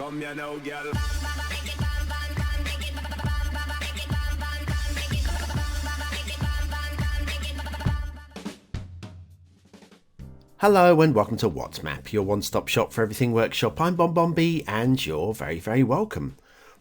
Come here now, girl. Hello and welcome to What's Map, your one-stop shop for everything workshop. I'm BonBonB and you're very, very welcome.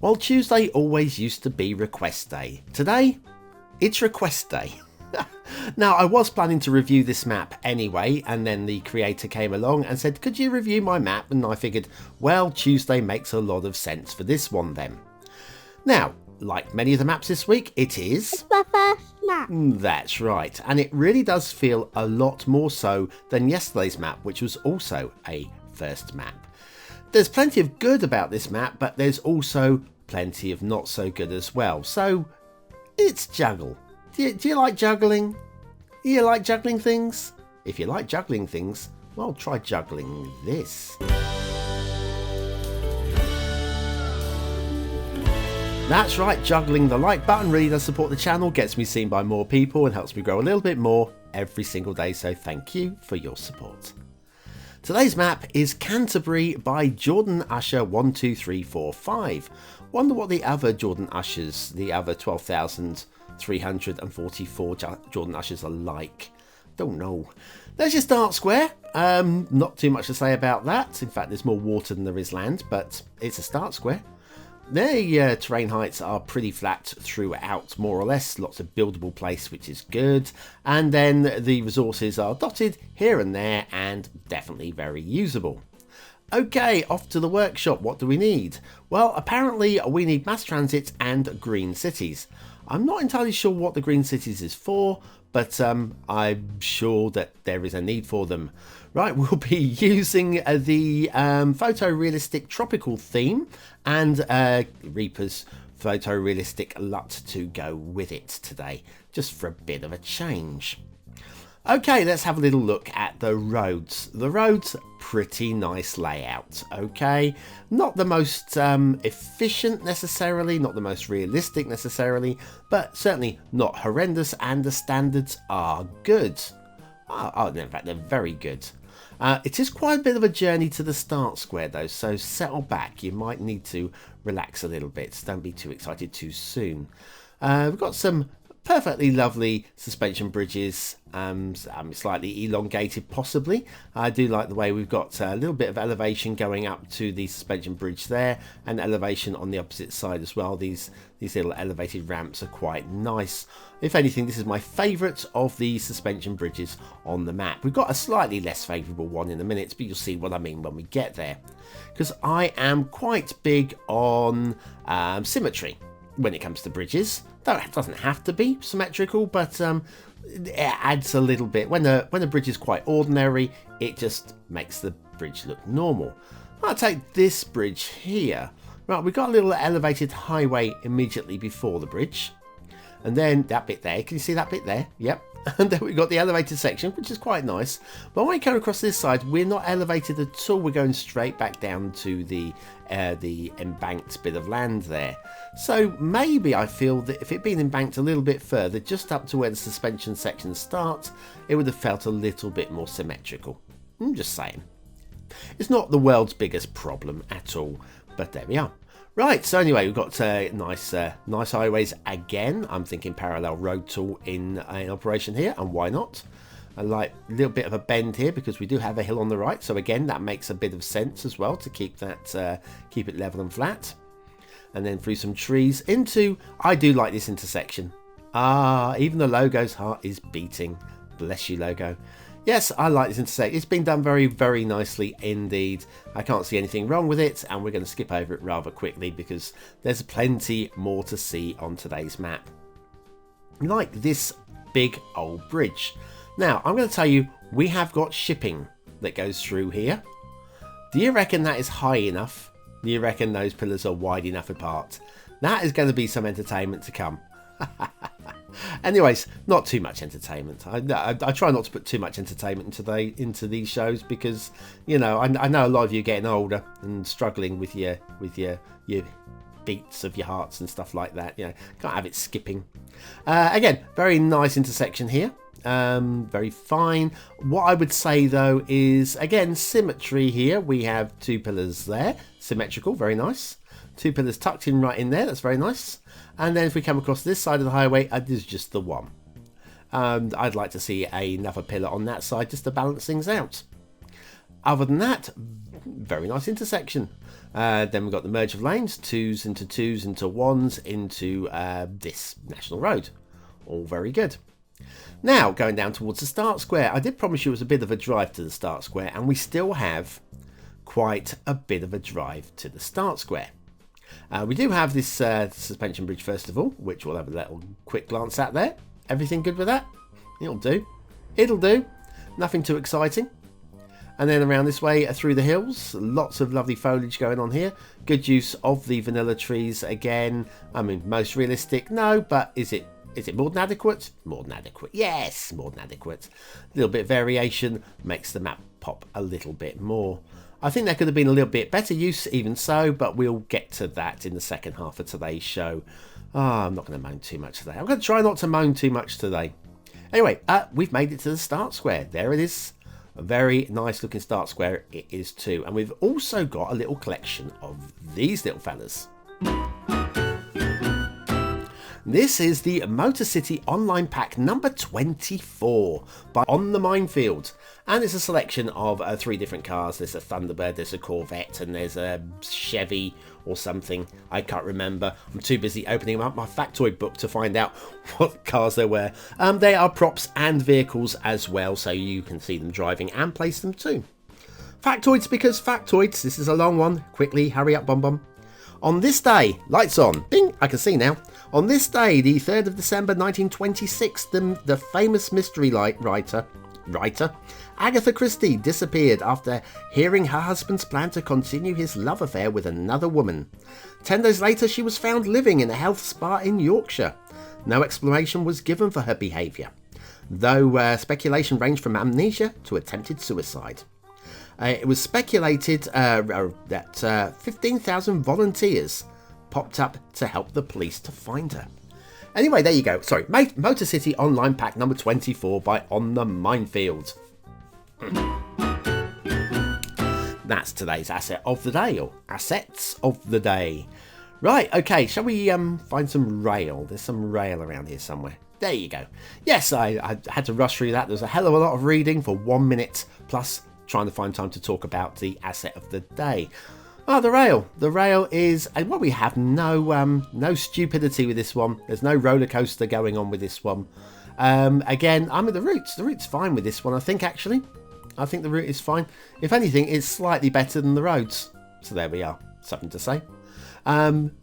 Well, Tuesday always used to be request day. Today, it's request day. Now, I was planning to review this map anyway, and then the creator came along and said, could you review my map? And I figured, well, Tuesday makes a lot of sense for this one then. Now, like many of the maps this week, it's my first map. That's right, and it really does feel a lot more so than yesterday's map, which was also a first map. There's plenty of good about this map, but there's also plenty of not so good as well. So, it's juggle. Do you like juggling? Do you like juggling things? If you like juggling things, well, try juggling this. That's right, juggling the like button really does support the channel, gets me seen by more people and helps me grow a little bit more every single day, so thank you for your support. Today's map is Canterbury by Jordan Usher 12345. Wonder what the other Jordan Ushers, the other 12,344 Jordan Ushers are like. Don't know. There's your start square. Not too much to say about that. In fact, there's more water than there is land, but it's a start square. The terrain heights are pretty flat throughout, more or less. Lots of buildable place, which is good. And then the resources are dotted here and there and definitely very usable. Okay, off to the workshop. What do we need? Well, apparently we need mass transit and green cities. I'm not entirely sure what the green cities is for, but I'm sure that there is a need for them. Right, we'll be using the photorealistic tropical theme and Reaper's photorealistic LUT to go with it today, just for a bit of a change. Okay, let's have a little look at the roads. The roads, pretty nice layout, okay? Not the most efficient necessarily, not the most realistic necessarily, but certainly not horrendous, and the standards are good. Oh, in fact, they're very good. It is quite a bit of a journey to the start square though, so settle back. You might need to relax a little bit. Don't be too excited too soon. We've got some perfectly lovely suspension bridges, slightly elongated possibly. I do like the way we've got a little bit of elevation going up to the suspension bridge there, and elevation on the opposite side as well. These little elevated ramps are quite nice. If anything, this is my favourite of the suspension bridges on the map. We've got a slightly less favourable one in a minute, but you'll see what I mean when we get there. Because I am quite big on symmetry when it comes to bridges. Though it doesn't have to be symmetrical, but it adds a little bit. When the bridge is quite ordinary, it just makes the bridge look normal. I'll take this bridge here. Right, we've got a little elevated highway immediately before the bridge. And then that bit there, can you see that bit there? Yep. And then we've got the elevated section, which is quite nice. But when we come across this side, we're not elevated at all. We're going straight back down to the embanked bit of land there. So maybe I feel that if it'd been embanked a little bit further, just up to where the suspension section starts, it would have felt a little bit more symmetrical. I'm just saying. It's not the world's biggest problem at all, but there we are. Right, so anyway, we've got nice highways again. I'm thinking parallel road tool in operation here, and why not? I like a little bit of a bend here because we do have a hill on the right, so again that makes a bit of sense as well to keep that keep it level and flat. And then through some trees into, I do like this intersection. Even the logo's heart is beating. Bless you, logo. Yes, I like this intersection. It's been done very, very nicely indeed. I can't see anything wrong with it, and we're going to skip over it rather quickly because there's plenty more to see on today's map. Like this big old bridge. Now, I'm going to tell you, we have got shipping that goes through here. Do you reckon that is high enough? Do you reckon those pillars are wide enough apart? That is going to be some entertainment to come. Anyways, not too much entertainment. I try not to put too much entertainment into these shows because, you know, I know a lot of you are getting older and struggling with your beats of your hearts and stuff like that. You know, can't have it skipping. Again, very nice intersection here. Very fine. What I would say though is, again, symmetry here. We have 2 pillars there, symmetrical, very nice. 2 pillars tucked in right in there, that's very nice. And then if we come across this side of the highway, there's just the one. I'd like to see another pillar on that side just to balance things out. Other than that, very nice intersection. Then we've got the merge of lanes, 2s into 2s into 1s into this national road. All very good. Now, going down towards the start square. I did promise you it was a bit of a drive to the start square, and we still have quite a bit of a drive to the start square. We do have this suspension bridge first of all, which we'll have a little quick glance at there. Everything good with that? It'll do. It'll do. Nothing too exciting. And then around this way through the hills, lots of lovely foliage going on here. Good use of the vanilla trees again. I mean, most realistic? No, but is it more than adequate? More than adequate. Yes, more than adequate. A little bit of variation makes the map pop a little bit more. I think there could have been a little bit better use even so, but we'll get to that in the second half of today's show. I'm not going to moan too much today. I'm going to try not to moan too much today. Anyway, we've made it to the start square. There it is. A very nice looking start square it is too. And we've also got a little collection of these little fellas. This is the Motor City Online Pack number 24 by On the Minefield. And it's a selection of 3 different cars. There's a Thunderbird, there's a Corvette, and there's a Chevy or something. I can't remember. I'm too busy opening up my factoid book to find out what cars there were. They are props and vehicles as well, so you can see them driving and place them too. Factoids because factoids. This is a long one. Quickly, hurry up, BonBonB. On this day, lights on, bing, I can see now. On this day, the 3rd of December 1926, the famous mystery writer, Agatha Christie disappeared after hearing her husband's plan to continue his love affair with another woman. 10 days later, she was found living in a health spa in Yorkshire. No explanation was given for her behaviour, though speculation ranged from amnesia to attempted suicide. It was speculated that 15,000 volunteers popped up to help the police to find her. Anyway, there you go. Sorry, Motor City Online Pack number 24 by On the Minefield. That's today's asset of the day, or assets of the day. Right, okay, shall we find some rail? There's some rail around here somewhere. There you go. Yes, I had to rush through that. There's a hell of a lot of reading for 1 minute, plus trying to find time to talk about the asset of the day. Oh, the rail. The rail is, and what we have, no stupidity with this one. There's no roller coaster going on with this one. Again, I mean, the route's fine with this one, I think, actually. I think the route is fine. If anything, it's slightly better than the roads. So there we are. Something to say.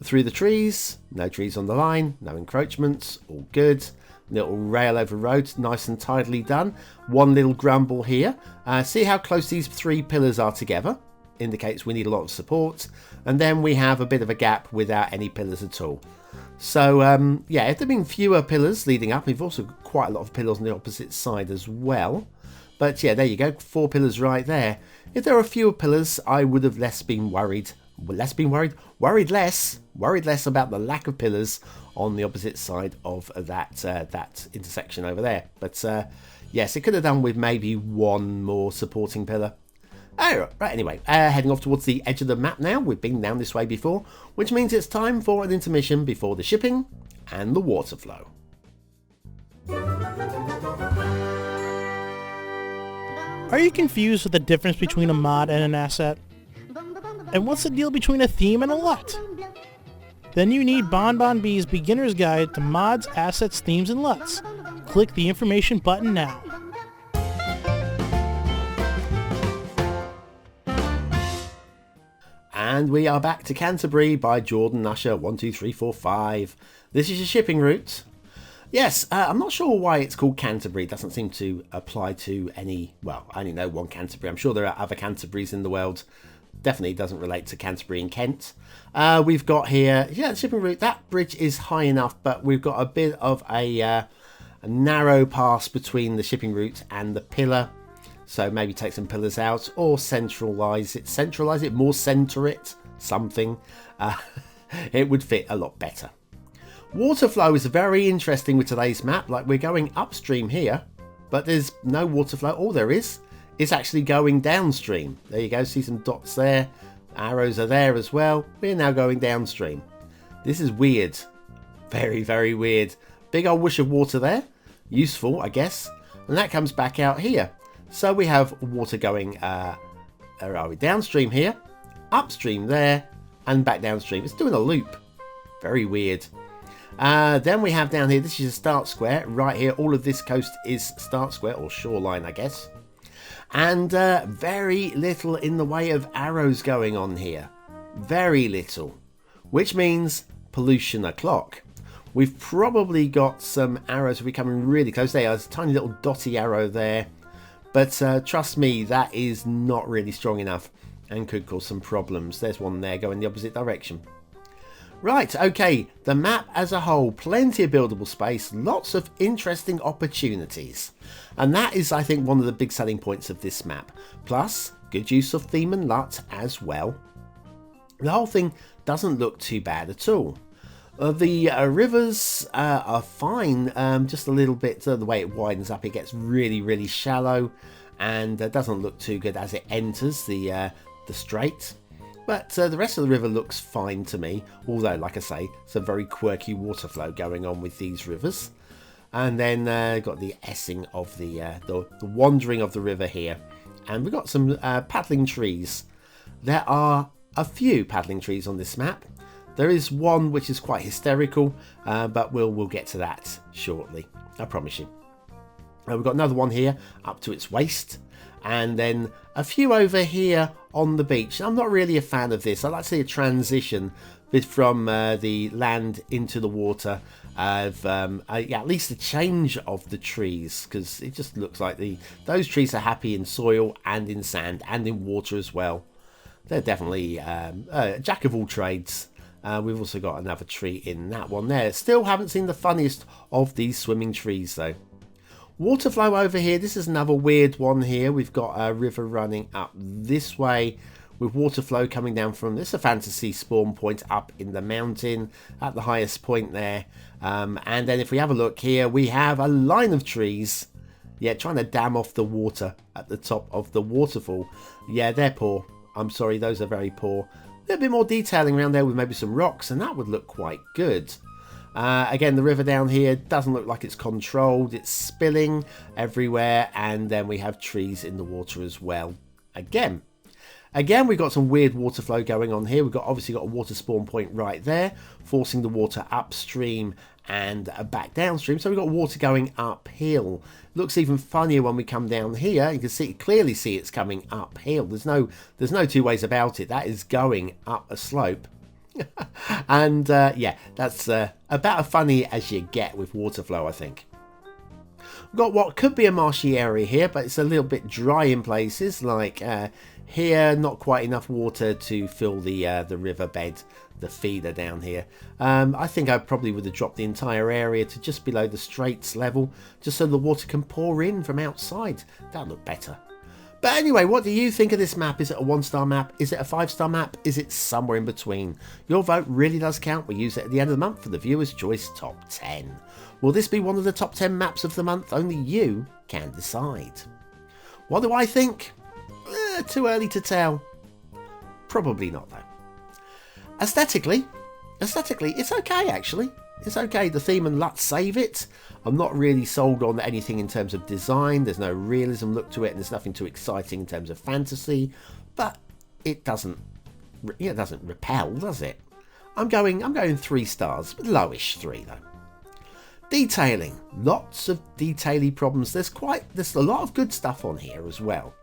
Through the trees. No trees on the line. No encroachments. All good. Little rail over road, nice and tidily done. One little grumble here. See how close these 3 pillars are together? Indicates we need a lot of support. And then we have a bit of a gap without any pillars at all. So, yeah, if there have been fewer pillars leading up, we've also got quite a lot of pillars on the opposite side as well. But yeah, there you go, 4 pillars right there. If there were fewer pillars, I would have been worried less about the lack of pillars on the opposite side of that intersection over there. But yes, it could have done with maybe 1 more supporting pillar. Oh, right, anyway, heading off towards the edge of the map now. We've been down this way before, which means it's time for an intermission before the shipping and the water flow. Are you confused with the difference between a mod and an asset? And what's the deal between a theme and a LUT? Then you need BonBonB's Beginner's Guide to Mods, Assets, Themes, and LUTs. Click the information button now. And we are back to Canterbury by Jordan Usher 12345. This is your shipping route. Yes, I'm not sure why it's called Canterbury. It doesn't seem to apply to any, well, I only know one Canterbury. I'm sure there are other Canterburys in the world. Definitely doesn't relate to Canterbury in Kent. We've got here, yeah, the shipping route. That bridge is high enough, but we've got a bit of a narrow pass between the shipping route and the pillar. So maybe take some pillars out or centralise it, more centre it, something. It would fit a lot better. Water flow is very interesting with today's map. Like, we're going upstream here. but there's no water flow. All there is actually going downstream. There you go, see some dots there. Arrows are there as well. We're now going downstream. This is weird. Very, very weird. Big old whoosh of water there. Useful, I guess. And that comes back out here. So we have water going, where are we? Downstream here, upstream there, and back downstream. It's doing a loop. Very weird. Then we have down here, this is a start square. Right here, all of this coast is start square, or shoreline, I guess. And very little in the way of arrows going on here. Very little. Which means pollution o'clock. We've probably got some arrows if we're coming really close. There's a tiny little dotty arrow there. But trust me, that is not really strong enough and could cause some problems. There's one there going the opposite direction. Right, okay, the map as a whole, plenty of buildable space, lots of interesting opportunities. And that is, I think, one of the big selling points of this map. Plus, good use of theme and LUT as well. The whole thing doesn't look too bad at all. The rivers are fine, just a little bit, the way it widens up, it gets really, really shallow and doesn't look too good as it enters the strait. But the rest of the river looks fine to me, although, like I say, some very quirky water flow going on with these rivers. And then got the essing of the wandering of the river here. And we've got some paddling trees. There are a few paddling trees on this map. There is one which is quite hysterical, but we'll get to that shortly, I promise you. We've got another one here up to its waist, and then a few over here on the beach. I'm not really a fan of this. I like to see a transition from the land into the water, of at least a change of the trees, because it just looks like those trees are happy in soil and in sand and in water as well. They're definitely a jack of all trades. We've also got another tree in that one there. Still haven't seen the funniest of these swimming trees though. Water flow over here. This is another weird one here. We've got a river running up this way with water flow coming down from this, a fantasy spawn point up in the mountain at the highest point there. And then if we have a look here, we have a line of trees. Yeah, trying to dam off the water at the top of the waterfall. Yeah, they're poor. I'm sorry, those are very poor. A little bit more detailing around there with maybe some rocks, and that would look quite good. Again, the river down here doesn't look like it's controlled. It's spilling everywhere, and then we have trees in the water as well. Again, we've got some weird water flow going on here. We've obviously got a water spawn point right there, forcing the water upstream and back downstream. So we've got water going uphill. Looks even funnier when we come down here. You can clearly see it's coming uphill. There's no two ways about it. That is going up a slope. And yeah, that's about as funny as you get with water flow, I think. We've got what could be a marshy area here, but it's a little bit dry in places, like here, not quite enough water to fill the riverbed, the feeder down here. I think I probably would have dropped the entire area to just below the straits level, just so the water can pour in from outside. That'd look better. But anyway, what do you think of this map? Is it a 1-star map? Is it a 5-star map? Is it somewhere in between? Your vote really does count. We use it at the end of the month for the Viewer's Choice Top 10. Will this be one of the top 10 maps of the month? Only you can decide. What do I think? Too early to tell. Probably not though. Aesthetically, it's okay actually. It's okay. The theme and LUT save it. I'm not really sold on anything in terms of design. There's no realism look to it, and there's nothing too exciting in terms of fantasy. But it doesn't repel, does it? I'm going 3 stars, but lowish 3 though. Detailing, lots of detaily problems. There's a lot of good stuff on here as well.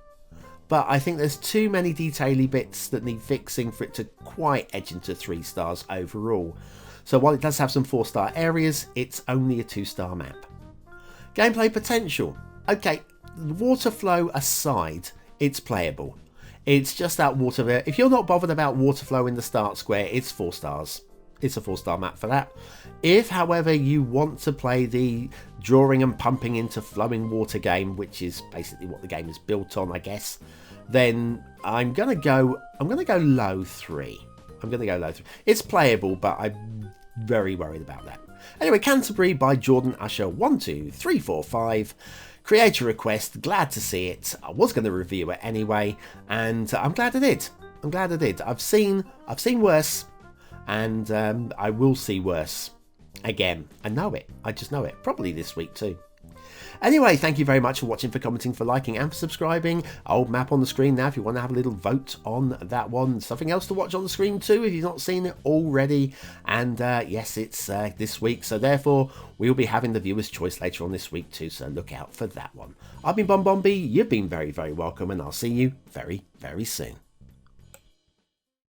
But I think there's too many detaily bits that need fixing for it to quite edge into 3 stars overall. So while it does have some 4-star areas, it's only a 2-star map. Gameplay potential. Okay, water flow aside, it's playable. It's just that water there. If you're not bothered about water flow in the start square, it's 4 stars. It's a 4-star map for that. If, however, you want to play the drawing and pumping into flowing water game, which is basically what the game is built on, I guess, then I'm gonna go low 3. It's playable, but I'm very worried about that. Anyway, Canterbury by Jordan Usher 12345. creator request, glad to see it. I was going to review it anyway, and I'm glad I did. I'm glad I did. I've seen worse, and I will see worse again. I know it. I just know it. Probably this week too. Anyway, thank you very much for watching, for commenting, for liking, and for subscribing. Old map on the screen now if you want to have a little vote on that one. Something else to watch on the screen too if you've not seen it already. And yes, it's this week, so therefore we'll be having the viewer's choice later on this week too, so look out for that one. I've been BonBonB, you've been very, very welcome, and I'll see you very, very soon.